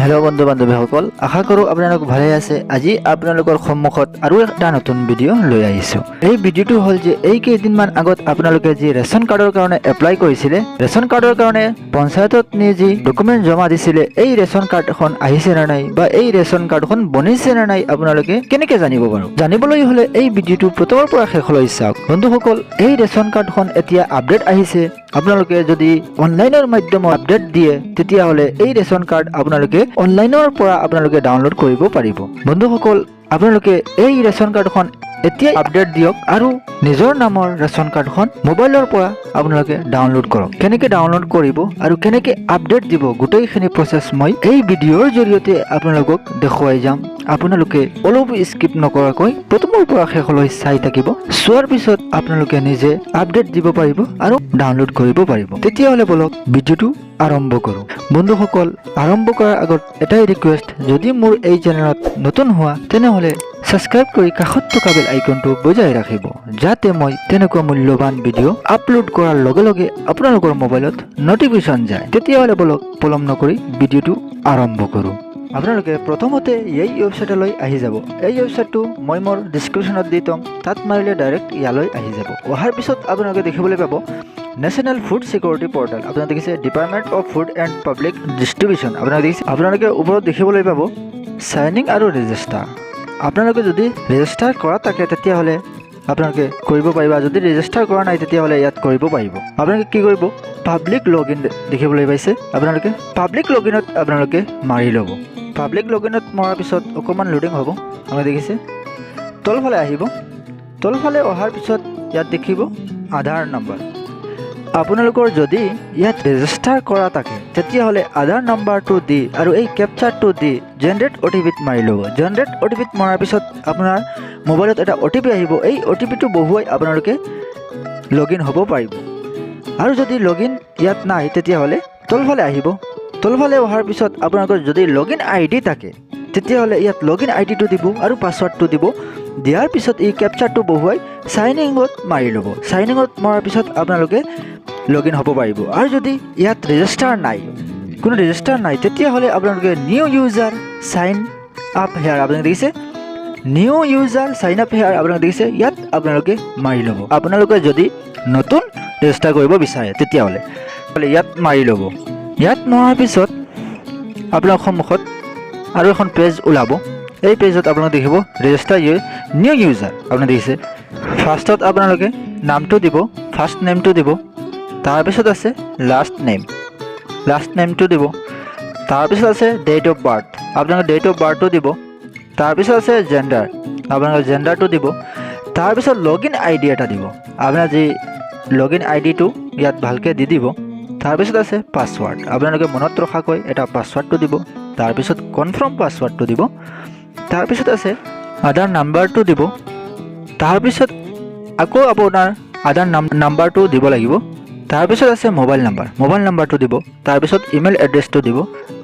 Hello बंधु बान्धवीসকল आशा करूँ আপোনালোক ভালে আছে। আজি আপোনালোকৰ সন্মুখত আৰু এটা নতুন ভিডিঅ' লৈ আহিছোঁ। এই ভিডিঅ'টো হ'ল যে এই কেইদিনমান আগত আপোনালোকে যি ৰেচন কাৰ্ডৰ কাৰণে এপ্লাই কৰিছিলে, ৰেচন কাৰ্ডৰ কাৰণে পঞ্চায়তত নি যি ডকুমেণ্ট জমা দিছিলে, এই ৰেচন কাৰ্ডখন আহিছে নে নাই বা এই ৰেচন কাৰ্ডখন বনিছে নে নাই আপোনালোকে কেনেকৈ জানিব পাৰোঁ। জানিবলৈ হ'লে এই ভিডিঅ'টো প্ৰথমৰ পৰা শেষলৈ চাওক। বন্ধুসকল, এই ৰেচন কাৰ্ডখন এতিয়া আপডেট আহিছে। আপোনালোকে যদি অনলাইনৰ মাধ্যমত আপডেট দিয়ে তেতিয়াহ'লে এই ৰেচন কাৰ্ড আপোনালোকে অনলাইনৰ পৰা আপোনালোকে ডাউনলোড কৰিব পাৰিব। বন্ধুসকল, আপোনালোকে এই ৰেচন কাৰ্ডখন এতিয়া আপডেট দিয়ক আৰু নিজৰ নামৰ ৰেচন কাৰ্ডখন মোবাইলৰ পৰা আপোনালোকে ডাউনলোড কৰক। কেনেকৈ ডাউনলোড কৰিব আৰু কেনেকৈ আপডেট দিব গোটেইখিনি প্ৰচেছ মই এই ভিডিঅ'ৰ জৰিয়তে আপোনালোকক দেখুৱাই যাম। আপোনালোকে অলপ স্কিপ নকৰাকৈ প্ৰথমৰ পৰা শেষলৈ চাই থাকিব। চোৱাৰ পিছত আপোনালোকে নিজে আপডেট দিব পাৰিব আৰু ডাউনলোড কৰিব পাৰিব। তেতিয়াহ'লে বলক ভিডিঅ'টো আৰম্ভ কৰোঁ। বন্ধুসকল, আৰম্ভ কৰাৰ আগত এটাই ৰিকুৱেষ্ট, যদি মোৰ এই চেনেলত নতুন হোৱা তেনেহ'লে ছাবস্ক্ৰাইব কৰি কাষত থকা বেল আইকনটো বজাই ৰাখিব, যাতে মই তেনেকুৱা মূল্যৱান ভিডিঅ' আপলোড কৰাৰ লগে লগে আপোনালোকৰ মোবাইলত নটিফিকেশ্যন যায়। তেতিয়াহ'লে বলক পলম নকৰি ভিডিঅ'টো আৰম্ভ কৰোঁ। আপোনালোকে প্ৰথমতে এই ৱেবছাইটলৈ আহি যাব। এই ৱেবছাইটটো মই মোৰ ডিছক্ৰিপশ্যনত দি থ'ম, তাত মাৰিলে ডাইৰেক্ট ইয়ালৈ আহি যাব। অহাৰ পিছত আপোনালোকে দেখিবলৈ পাব নেশ্যনেল ফুড ছিকিউৰিটি পৰ্টেল। আপোনালোকে দেখিছে department of food and public distribution. আপোনালোকে ওপৰত দেখিবলৈ পাব চাইনিং আৰু ৰেজিষ্টাৰ। আপোনালোকে যদি ৰেজিষ্টাৰ কৰা থাকে তেতিয়াহ'লে আপোনালোকে কৰিব পাৰিব, যদি ৰেজিষ্টাৰ কৰা নাই তেতিয়াহ'লে ইয়াত কৰিব পাৰিব। আপোনালোকে কি কৰিব, পাব্লিক লগ ইন দেখিবলৈ পাইছে, আপোনালোকে পাব্লিক লগ ইনত আপোনালোকে মাৰি ল'ব। পাব্লিক লগ ইনত মৰাৰ পিছত অকণমান লোডিং হ'ব। আপোনালোকে দেখিছে তলফালে আহিব। তলফালে অহাৰ পিছত ইয়াত দেখিব আধাৰ নম্বৰ। আপোনালোকৰ যদি ইয়াত ৰেজিষ্টাৰ কৰা থাকে তেতিয়াহ'লে আধাৰ নম্বৰটো দি আৰু এই কেপচাৰটো দি জেনেৰেট অ'টিপিত মাৰি ল'ব। জেনেৰেট অ'টিপিত মৰাৰ পিছত আপোনাৰ মোবাইলত এটা অ'টিপি আহিব। এই অ'টিপিটো বহুৱাই আপোনালোকে লগ ইন হ'ব পাৰিব। আৰু যদি লগ ইন ইয়াত নাই তেতিয়াহ'লে তলফালে আহিব। তলফালে অহাৰ পিছত আপোনালোকৰ যদি লগ ইন আই ডি থাকে তেতিয়াহ'লে ইয়াত লগ ইন আই ডিটো দিব আৰু পাছৱৰ্ডটো দিব। দিয়াৰ পিছত এই কেপচাৰটো বহুৱাই চাইনিঙত মাৰি ল'ব। চাইনিঙত মৰাৰ পিছত আপোনালোকে লগ ইন হ'ব পাৰিব। আৰু যদি ইয়াত ৰেজিষ্টাৰ নাই, কোনো ৰেজিষ্টাৰ নাই, তেতিয়াহ'লে আপোনালোকে new user sign up hair, আপোনালোকে দেখিছে new user sign up hair, আপোনালোকে দেখিছে ইয়াত আপোনালোকে মাৰি ল'ব। আপোনালোকে যদি নতুন ৰেজিষ্টাৰ কৰিব বিচাৰে তেতিয়াহ'লে ইয়াত মাৰি ল'ব। ইয়াত মৰাৰ পিছত আপোনাৰ সন্মুখত আৰু এখন পেজ ওলাব। এই পেজত আপোনালোকে দেখিব ৰেজিষ্টাৰ নিউ ইউজাৰ। আপোনালোকে দেখিছে ফাৰ্ষ্টত আপোনালোকে নামটো দিব, ফাৰ্ষ্ট নেমটো দিব, তাৰপিছত আছে লাষ্ট নেমটো দিব, তাৰপিছত আছে ডেট অফ বাৰ্থ, আপোনালোকে ডেট অফ বাৰ্থটো দিব, তাৰপিছত আছে জেণ্ডাৰ, আপোনালোকে জেণ্ডাৰটো দিব, তাৰপিছত লগ ইন আই ডি এটা দিব। আপোনাৰ যি লগ ইন আই ডিটো ইয়াত ভালকৈ দি দিব। তাৰপিছত আছে পাছৱৰ্ড, আপোনালোকে মনত ৰখাকৈ এটা পাছৱৰ্ডটো দিব, তাৰপিছত কনফাৰ্ম পাছৱৰ্ডটো দিব, তাৰপিছত আছে আধাৰ নাম্বাৰটো দিব, তাৰপিছত আকৌ আপোনাৰ আধাৰ নাম্বাৰটো দিব লাগিব, তাৰপিছত আছে মোবাইল নাম্বাৰটো দিব, তাৰপিছত ইমেইল এড্ৰেছটো দিব,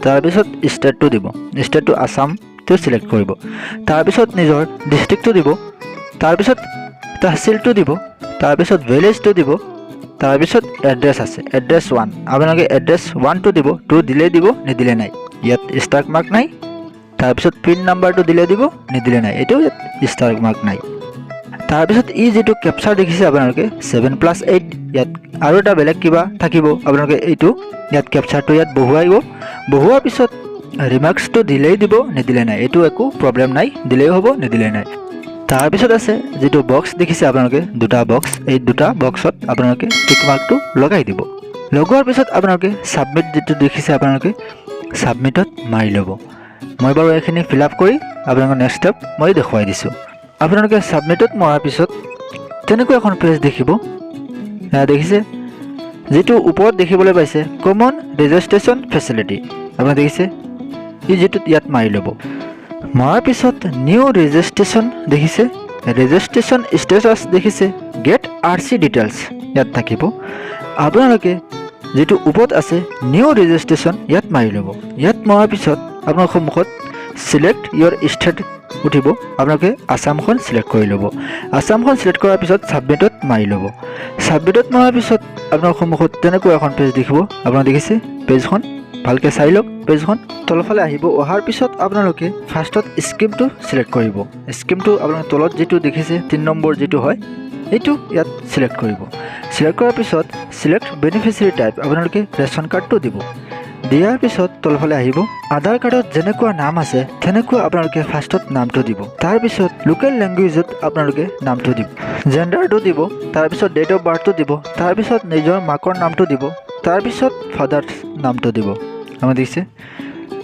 তাৰপিছত ষ্টেটটো দিব, ষ্টেটটো আছামটো ছিলেক্ট কৰিব, তাৰপিছত নিজৰ ডিষ্ট্ৰিক্টটো দিব, তাৰপিছত তহচিলটো দিব, তাৰপিছত ভিলেজটো দিব, তাৰপিছত এড্ৰেছ আছে এড্ৰেছ 1, আপোনালোকে এড্ৰেছ 1টো দিব, 2 দিলে দিব, নিদিলে নাই। ইয়াত ষ্টাৰ মাৰ্ক নাই। তাৰপিছত পিন নাম্বাৰটো দিলে দিব, নিদিলে নাই, এইটো ইয়াত ষ্টাৰ মাৰ্ক নাই। তাৰপিছত ই যিটো কেপচাৰ দেখিছে আপোনালোকে 7+8, ইয়াত আৰু এটা বেলেগ কিবা থাকিব, আপোনালোকে এইটো ইয়াত কেপচাৰটো ইয়াত বহুৱাৰ পিছত ৰিমাৰ্কছটো দিলেই দিব, নিদিলে নাই, এইটো একো প্ৰব্লেম নাই, দিলেই হ'ব, নিদিলে নাই। তাৰপিছত আছে যিটো বক্স দেখিছে আপোনালোকে, দুটা বক্স, এই দুটা বক্সত আপোনালোকে টিক মাৰ্কটো লগাই দিব। লগোৱাৰ পিছত আপোনালোকে ছাবমিট যিটো দেখিছে আপোনালোকে ছাবমিটত মাৰি ল'ব। মই বাৰু এইখিনি ফিল আপ কৰি আপোনালোকৰ নেক্সট ষ্টেপ মই দেখুৱাই দিছোঁ। আপোনালোকে ছাবমিটত মৰাৰ পিছত তেনেকুৱা এখন পেজ দেখিব। দেখিছে যিটো ওপৰত দেখিবলৈ পাইছে কমন ৰেজিষ্ট্ৰেশ্যন ফেচিলিটি, আপোনালোকে দেখিছে ই যিটোত ইয়াত মাৰি ল'ব। মৰাৰ পিছত নিউ ৰেজিষ্ট্ৰেশ্যন দেখিছে, ৰেজিষ্ট্ৰেশ্যন ষ্টেটাছ দেখিছে, গেট RC ডিটেইলছ ইয়াত থাকিব। আপোনালোকে যিটো ওপৰত আছে নিউ ৰেজিষ্ট্ৰেশ্যন ইয়াত মাৰি ল'ব। ইয়াত মৰাৰ পিছত আপোনাৰ সন্মুখত ছিলেক্ট ইয়ৰ ষ্টেট উঠিব, আপোনালোকে আছামখন ছিলেক্ট কৰি ল'ব। আছামখন ছিলেক্ট কৰাৰ পিছত ছাবমিটত মাৰি ল'ব। ছাবমিটত মৰাৰ পিছত আপোনাৰ সন্মুখত তেনেকুৱা এখন পেজ দেখিব, আপোনালোকে দেখিছে পেজখন ভালকৈ চাই লওক পেজখন। তলফালে আহিব, অহাৰ পিছত আপোনালোকে ফাৰ্ষ্টত স্কিমটো চিলেক্ট কৰিব। স্কিমটো আপোনালোকে তলত যিটো দেখিছে 3 নম্বৰ যিটো হয় এইটো ইয়াত চিলেক্ট কৰিব। চিলেক্ট কৰাৰ পিছত চিলেক্ট বেনিফিচিয়াৰী টাইপ আপোনালোকে ৰেচন কাৰ্ডটো দিব। দিয়াৰ পিছত তলফালে আহিব, আধাৰ কাৰ্ডত যেনেকুৱা নাম আছে তেনেকুৱা আপোনালোকে ফাৰ্ষ্টত নামটো দিব। তাৰপিছত লোকেল লেংগুৱেজত আপোনালোকে নামটো দিব, জেণ্ডাৰটো দিব, তাৰপিছত ডেট অফ বাৰ্থটো দিব, তাৰপিছত নিজৰ মাকৰ নামটো দিব, তাৰপিছত ফাদাৰ নামটো দিব। আমাৰ দেখিছে।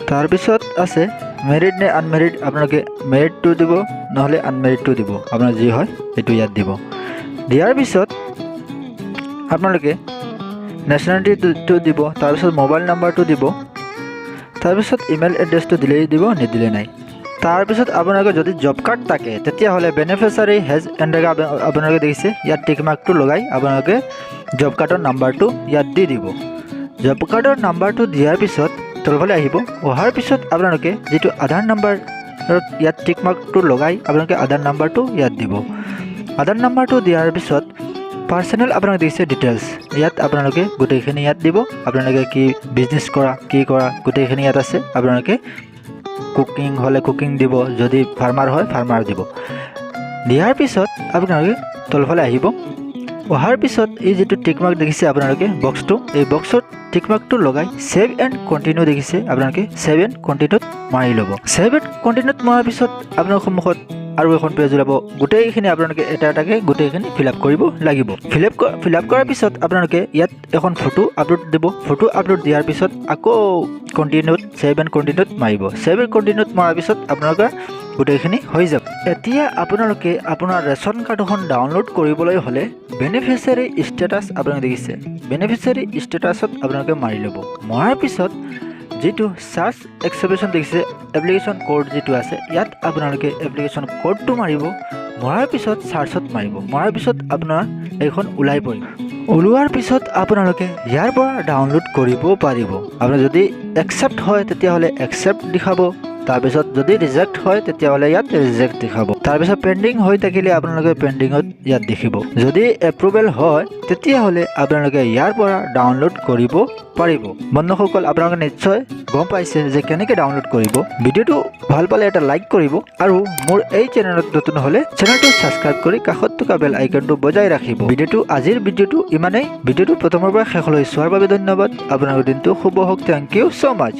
তাৰপিছত আছে মেৰিড নে আনমেৰিড, আপোনালোকে মেৰিডটো দিব নহ'লে আনমেৰিডটো দিব, আপোনাৰ যি হয় সেইটো ইয়াত দিব। দিয়াৰ পিছত আপোনালোকে নেশ্যনেলিটিটো দিব, তাৰপিছত মোবাইল নাম্বাৰটো দিব, তাৰপিছত ইমেইল এড্ৰেছটো দিলেই দিব, নিদিলে নাই। তাৰপিছত আপোনালোকে যদি জব কাৰ্ড থাকে তেতিয়াহ'লে বেনিফিচিয়াৰী হেজ এণ্ডেগা আপোনালোকে দেখিছে ইয়াত টিক মাৰ্কটো লগাই আপোনালোকে জব কাৰ্ডৰ নাম্বাৰটো ইয়াত দি দিব। জব কাৰ্ডৰ নাম্বাৰটো দিয়াৰ পিছত তলফালে আহিব, অহাৰ পিছত আপোনালোকে যিটো আধাৰ নাম্বাৰত ইয়াত টিক মাৰ্কটো লগাই আপোনালোকে আধাৰ নাম্বাৰটো ইয়াত দিব। আধাৰ নাম্বাৰটো দিয়াৰ পিছত পাৰ্চনেল আপোনালোকে দেখিছে ডিটেইলছ, ইয়াত আপোনালোকে গোটেইখিনি ইয়াত দিব। আপোনালোকে কি বিজনেছ কৰা কি কৰা গোটেইখিনি ইয়াত আছে। আপোনালোকে কুকিং হ'লে কুকিং দিব, যদি ফাৰ্মাৰ হয় ফাৰ্মাৰ দিব। দিয়াৰ পিছত আপোনালোকে তলফালে আহিব, অহাৰ পিছত এই যিটো টিক মাৰ্ক দেখিছে আপোনালোকে বক্সটো, এই বক্সত টিক মাৰ্কটো লগাই ছেভ এণ্ড কণ্টিনিউ দেখিছে আপোনালোকে ছেভ এণ্ড কণ্টিনিউত মাৰি ল'ব। ছেভ এণ্ড কণ্টিনিউত মৰাৰ পিছত আপোনাৰ সন্মুখত আৰু এখন পেজ ওলাব। গোটেইখিনি আপোনালোকে এটা এটাকৈ গোটেইখিনি ফিল আপ কৰিব লাগিব। ফিল আপ কৰাৰ পিছত আপোনালোকে ইয়াত এখন ফটো আপলোড দিব। ফটো আপলোড দিয়াৰ পিছত আকৌ কণ্টিনিউত ছেভ এণ্ড কণ্টিনিউত মাৰিব। ছেভ এণ্ড কণ্টিনিউত মৰাৰ পিছত আপোনালোকৰ গোটেইখিনি হৈ যাব। এতিয়া আপোনালোকে আপোনাৰ ৰেচন কাৰ্ডখন ডাউনলোড কৰিবলৈ হ'লে বেনিফিচিয়াৰী ষ্টেটাছ আপোনালোকে দেখিছে, বেনিফিচিয়াৰী ষ্টেটাছত আপোনালোকে মাৰি ল'ব। মৰাৰ পিছত যিটো চাৰ্চ এক্সেপ্টেশ্যন দেখিছে এপ্লিকেশ্যন কোড যিটো আছে ইয়াত আপোনালোকে এপ্লিকেশ্যন কোডটো মাৰিব। মৰাৰ পিছত চাৰ্চত মাৰিব। মৰাৰ পিছত আপোনাৰ এইখন ওলাই পৰিব। ওলোৱাৰ পিছত আপোনালোকে ইয়াৰ পৰা ডাউনলোড কৰিব পাৰিব। আপোনাৰ যদি একচেপ্ট হয় তেতিয়াহ'লে একচেপ্ট দেখাব, তাৰপিছত যদি ৰিজেক্ট হয় তেতিয়াহ'লে ইয়াত ৰিজেক্ট দেখাব। তাৰপিছত পেণ্ডিং হৈ থাকিলে আপোনালোকে পেণ্ডিঙত ইয়াত দেখিব। যদি এপ্ৰুভেল হয় তেতিয়াহ'লে আপোনালোকে ইয়াৰ পৰা ডাউনলোড কৰিব পাৰিব। বন্ধুসকল আপোনালোকে নিশ্চয় গম পাইছে যে কেনেকৈ ডাউনলোড কৰিব। ভিডিঅ'টো ভাল পালে এটা লাইক কৰিব আৰু মোৰ এই চেনেলত নতুন হ'লে চেনেলটো ছাবস্ক্ৰাইব কৰি কাষত থকা বেল আইকনটো বজাই ৰাখিব। আজিৰ ভিডিঅ'টো ইমানেই। ভিডিঅ'টো প্ৰথমৰ পৰা শেষলৈ চোৱাৰ বাবে ধন্যবাদ। আপোনালোকৰ দিনটো শুভ হওক। Thank you so' much.